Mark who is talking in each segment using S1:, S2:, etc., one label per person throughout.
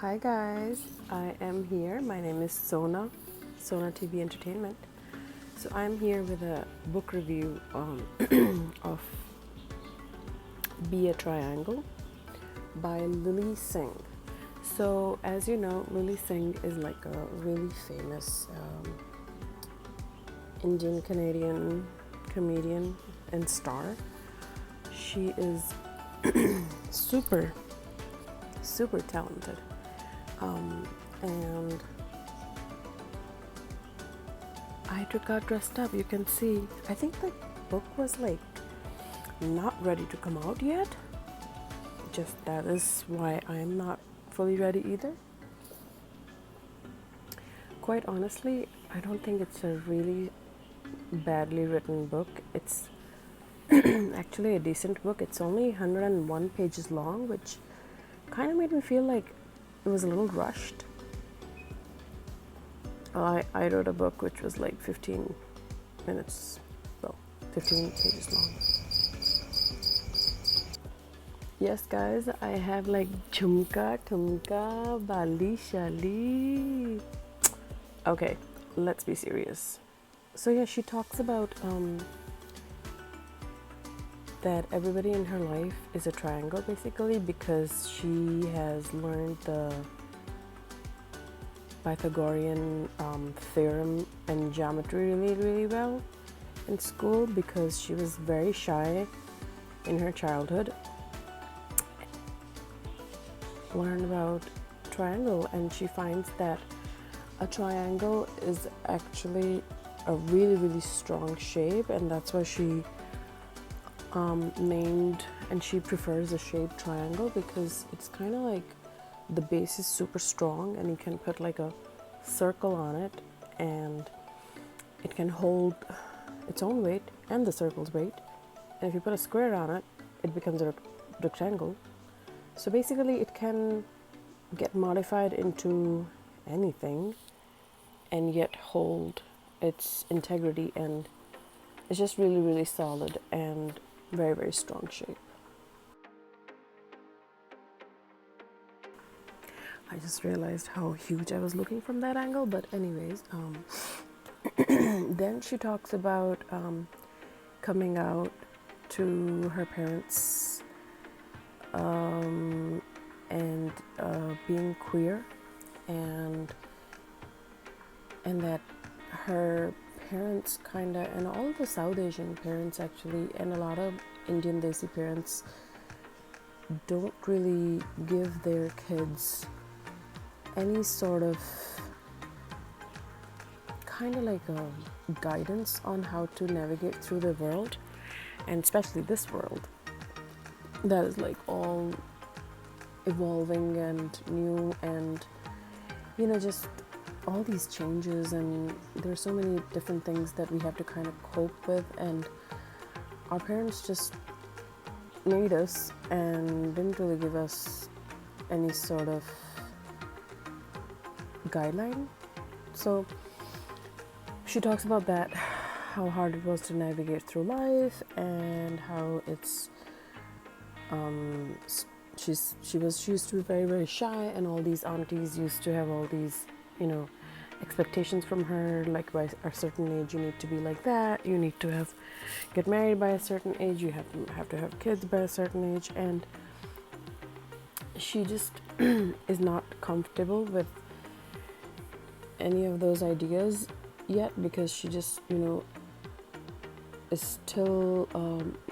S1: Hi guys, I am here. My name is Sona TV Entertainment. So I'm here with a book review of Be a Triangle by Lilly Singh. So as you know, Lilly Singh is like a really famous Indian Canadian comedian and star. She is super talented. And I got dressed up. You can see, I think the book was like not ready to come out yet. Just that is why I'm not fully ready either. Quite honestly, I don't think it's a really badly written book. It's actually a decent book. It's only 101 pages long, which kind of made me feel like it was a little rushed. I wrote a book which was like 15 pages long. Yes, guys, I have like jhumka, tumka, bali, shali. Okay, let's be serious. So yeah, she talks about that everybody in her life is a triangle basically because she has learned the Pythagorean theorem and geometry really well in school because she was very shy in her childhood. Learned about triangle, and she finds that a triangle is actually a really strong shape, and that's why she named, and she prefers the shape triangle because it's kind of like the base is super strong and you can put like a circle on it and it can hold its own weight and the circle's weight, and if you put a square on it, it becomes a rectangle. So basically it can get modified into anything and yet hold its integrity, and it's just really solid and very strong shape. I just realized how huge I was looking from that angle, but anyways, then she talks about coming out to her parents and being queer, and that her parents kinda, and all the South Asian parents actually, and a lot of Indian Desi parents don't really give their kids any sort of kind of like a guidance on how to navigate through the world, and especially this world that is like all evolving and new, and just all these changes, and there's so many different things that we have to kind of cope with, and our parents just made us and didn't really give us any sort of guideline. So she talks about that, how hard it was to navigate through life, and how it's she used to be very shy, and all these aunties used to have all these expectations from her, like by a certain age you need to be like that, you need to get married by a certain age, you have to have kids by a certain age, and she just is not comfortable with any of those ideas yet because she just is still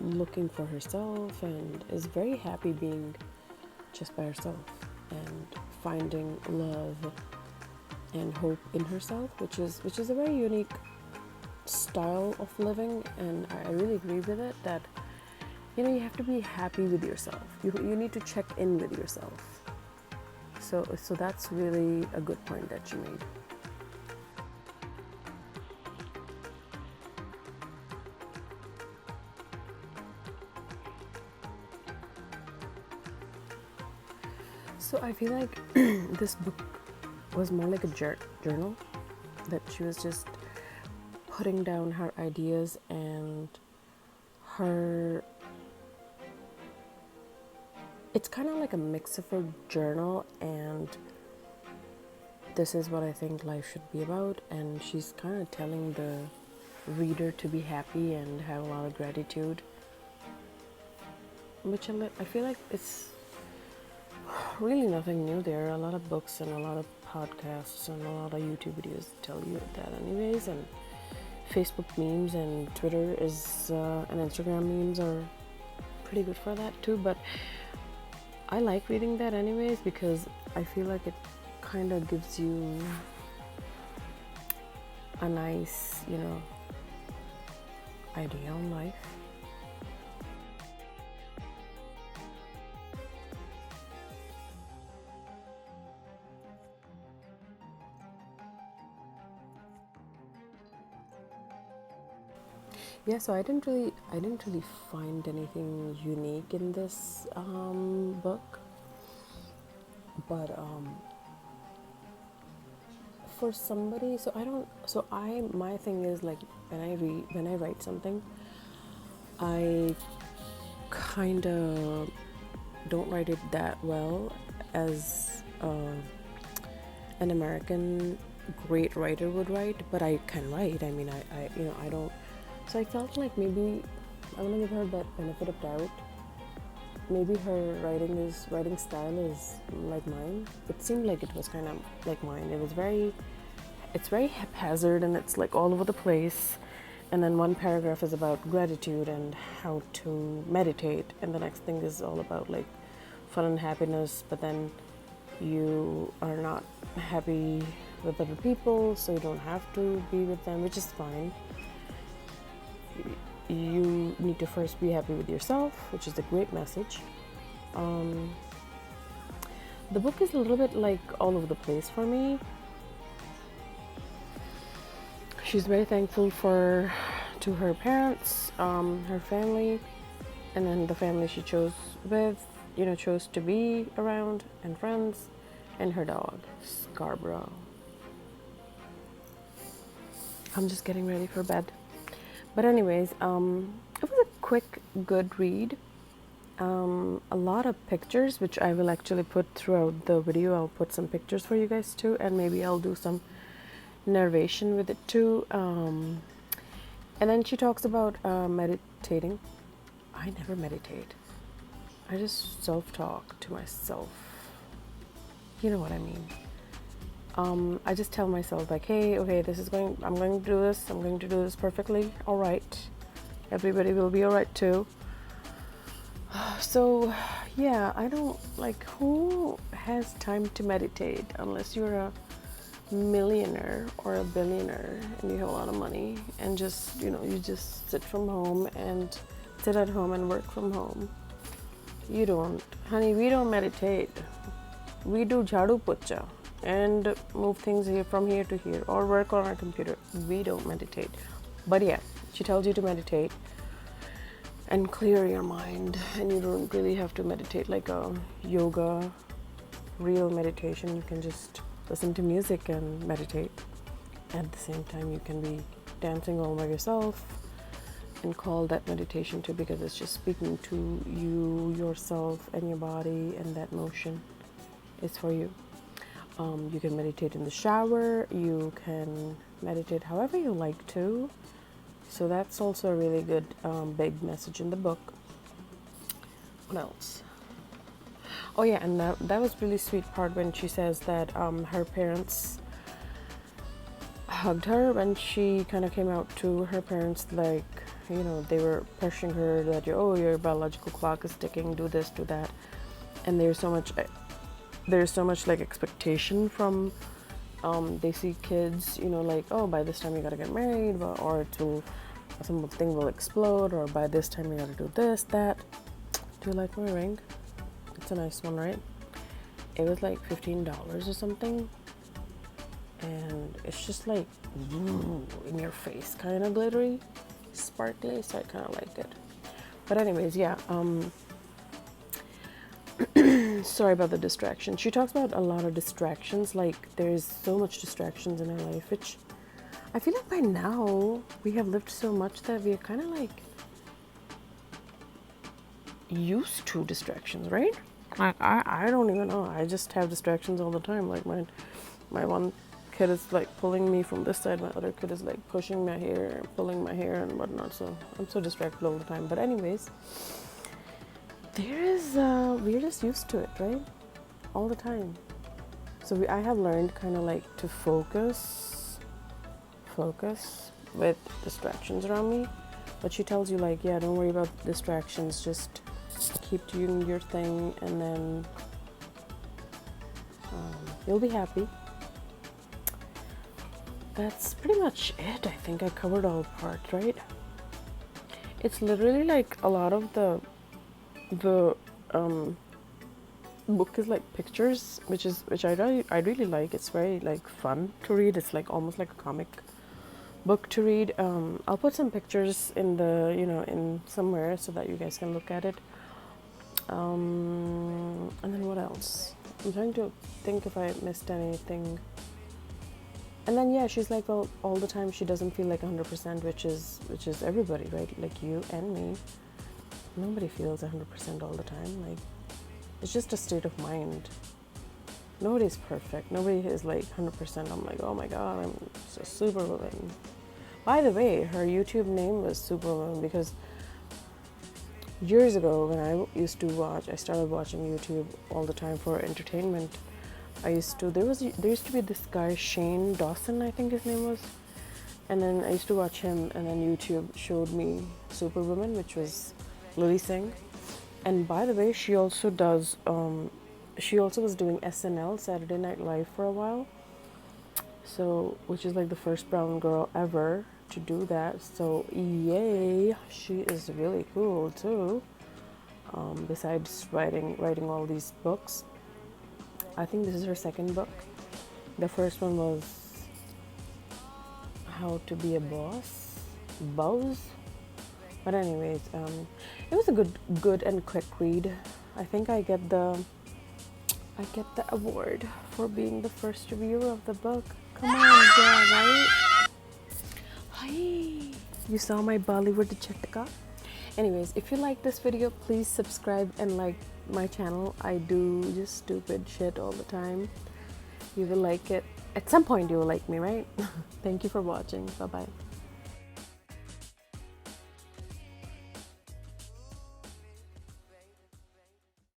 S1: looking for herself and is very happy being just by herself and finding love and hope in herself, which is a very unique style of living, and I really agree with it, that you have to be happy with yourself. You need to check in with yourself. So that's really a good point that she made. So I feel like this book was more like a journal, that she was just putting down her ideas and her, it's kind of like a mix of her journal and this is what I think life should be about, and she's kind of telling the reader to be happy and have a lot of gratitude, which I feel like it's really nothing new. There are a lot of books and a lot of podcasts and a lot of YouTube videos that tell you that anyways, and Facebook memes and Twitter is and Instagram memes are pretty good for that too, but I like reading that anyways because I feel like it kind of gives you a nice, idea on life. Yeah, so I didn't really find anything unique in this book, but for somebody, my thing is like when I write something, I kind of don't write it that well as an American great writer would write, but I can write. I mean, I don't. So I felt like maybe I want to give her that benefit of doubt. Maybe her writing style is like mine. It seemed like it was kind of like mine. It's very haphazard and it's like all over the place. And then one paragraph is about gratitude and how to meditate, and the next thing is all about like fun and happiness, but then you are not happy with other people, so you don't have to be with them, which is fine. You need to first be happy with yourself, which is a great message. The book is a little bit like all over the place for me. She's very thankful to her parents, her family, and then the family she chose to be around, and friends, and her dog, Scarboro. I'm just getting ready for bed. But anyways, it was a quick, good read. A lot of pictures, which I will actually put throughout the video. I'll put some pictures for you guys too, and maybe I'll do some narration with it too. And then she talks about meditating. I never meditate. I just self-talk to myself. You know what I mean. I just tell myself like, hey, okay, I'm going to do this. I'm going to do this perfectly. All right. Everybody will be all right too. So, yeah, I don't like, who has time to meditate unless you're a millionaire or a billionaire and you have a lot of money and just, you just sit at home and work from home. You don't, honey, we don't meditate. We do jhadu pucha and move things from here to here or work on our computer. We don't meditate. But yeah, she tells you to meditate and clear your mind, and you don't really have to meditate like a yoga, real meditation. You can just listen to music and meditate. At the same time, you can be dancing all by yourself and call that meditation too, because it's just speaking to you, yourself, and your body, and that motion is for you. You can meditate in the shower. You can meditate however you like to. So that's also a really good big message in the book. What else? Oh yeah, and that was really sweet part when she says that her parents hugged her when she kind of came out to her parents, like, they were pressuring her that, your biological clock is ticking, do this, do that. And there's so much like expectation from they see kids, like, oh, by this time you gotta get married, or something will explode, or by this time you gotta do this, that. Do you like my ring? It's a nice one, right? It was like $15 or something, and it's just like in your face, kind of glittery, sparkly, so I kind of liked it. But anyways, yeah, sorry about the distraction. She talks about a lot of distractions, like there's so much distractions in our life, which I feel like by now we have lived so much that we are kind of like used to distractions, right? Like I don't even know. I just have distractions all the time. Like My one kid is like pulling me from this side, my other kid is like pushing my hair, pulling my hair and whatnot, so I'm so distracted all the time. But anyways, we're just used to it, right? All the time. So I have learned kind of like to focus with distractions around me. But she tells you like, yeah, don't worry about distractions, just keep doing your thing, and then you'll be happy. That's pretty much it. I think I covered all parts, right? It's literally like a lot of the book is like pictures, which I really like. It's very like fun to read. It's like almost like a comic book to read. I'll put some pictures in the in somewhere so that you guys can look at it. And then what else? I'm trying to think if I missed anything. And then yeah, she's like, well, all the time she doesn't feel like 100%, which is everybody, right? Like you and me. Nobody feels 100% all the time. Like, it's just a state of mind. Nobody's perfect. Nobody is like 100%. I'm like, oh my god, I'm a superwoman. By the way, her YouTube name was Superwoman because years ago when I started watching YouTube all the time for entertainment. There used to be this guy, Shane Dawson, I think his name was. And then I used to watch him, and then YouTube showed me Superwoman, which was Lilly Singh. And by the way, she also was doing SNL, Saturday Night Live, for a while. So, which is like the first brown girl ever to do that. So, yay, she is really cool too. Besides writing all these books. I think this is her second book. The first one was How to Be a Buzz. But anyways, it was a good and quick read. I think I get the award for being the first reviewer of the book. Come on, girl, right? Hi. You saw my Bollywood Chataka? Anyways, if you like this video, please subscribe and like my channel. I do just stupid shit all the time. You will like it. At some point you will like me, right? Thank you for watching. Bye bye.